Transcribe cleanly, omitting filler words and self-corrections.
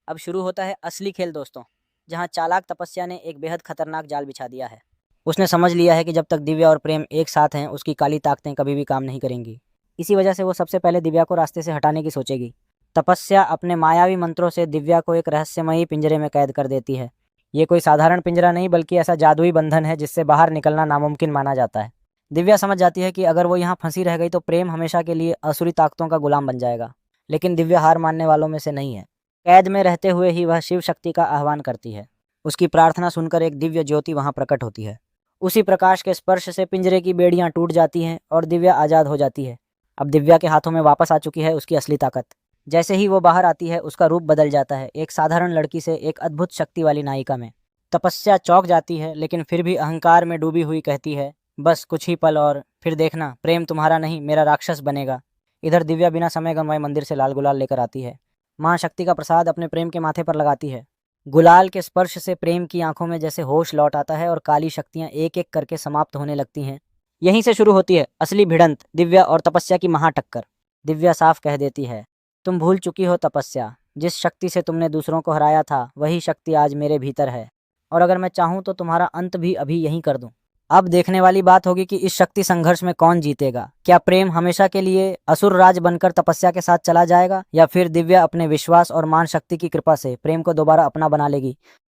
अब शुरू होता है असली खेल दोस्तों, जहाँ चालाक तपस्या ने एक बेहद खतरनाक जाल बिछा दिया है। उसने समझ लिया है कि जब तक दिव्या और प्रेम एक साथ हैं उसकी काली ताकतें कभी भी काम नहीं करेंगी। इसी वजह से वो सबसे पहले दिव्या को रास्ते से हटाने की सोचेगी। तपस्या अपने मायावी मंत्रों से दिव्या को एक रहस्यमयी पिंजरे में कैद कर देती है। ये कोई साधारण पिंजरा नहीं बल्कि ऐसा जादुई बंधन है जिससे बाहर निकलना नामुमकिन माना जाता है। दिव्या समझ जाती है कि अगर वो यहाँ फंसी रह गई तो प्रेम हमेशा के लिए असुरी ताकतों का गुलाम बन जाएगा। लेकिन दिव्या हार मानने वालों में से नहीं है। कैद में रहते हुए ही वह शिव शक्ति का आह्वान करती है। उसकी प्रार्थना सुनकर एक दिव्य ज्योति वहां प्रकट होती है। उसी प्रकाश के स्पर्श से पिंजरे की बेड़ियां टूट जाती हैं और दिव्या आज़ाद हो जाती है। अब दिव्या के हाथों में वापस आ चुकी है उसकी असली ताकत। जैसे ही वो बाहर आती है उसका रूप बदल जाता है, एक साधारण लड़की से एक अद्भुत शक्ति वाली नायिका में। तपस्या चौंक जाती है लेकिन फिर भी अहंकार में डूबी हुई कहती है, बस कुछ ही पल और फिर देखना प्रेम तुम्हारा नहीं मेरा राक्षस बनेगा। इधर दिव्या बिना समय गंवाए मंदिर से लाल गुलाल लेकर आती है। माँ शक्ति का प्रसाद अपने प्रेम के माथे पर लगाती है। गुलाल के स्पर्श से प्रेम की आंखों में जैसे होश लौट आता है और काली शक्तियां एक एक करके समाप्त होने लगती हैं। यहीं से शुरू होती है असली भिड़ंत, दिव्या और तपस्या की महाटक्कर। दिव्या साफ कह देती है, तुम भूल चुकी हो तपस्या, जिस शक्ति से तुमने दूसरों को हराया था वही शक्ति आज मेरे भीतर है, और अगर मैं चाहूँ तो तुम्हारा अंत भी अभी यहीं कर दूं। अब देखने वाली बात होगी कि इस शक्ति संघर्ष में कौन जीतेगा। क्या प्रेम हमेशा के लिए असुर राज बनकर तपस्या के साथ चला जाएगा, या फिर दिव्या अपने विश्वास और मान शक्ति की कृपा से प्रेम को दोबारा अपना बना लेगी।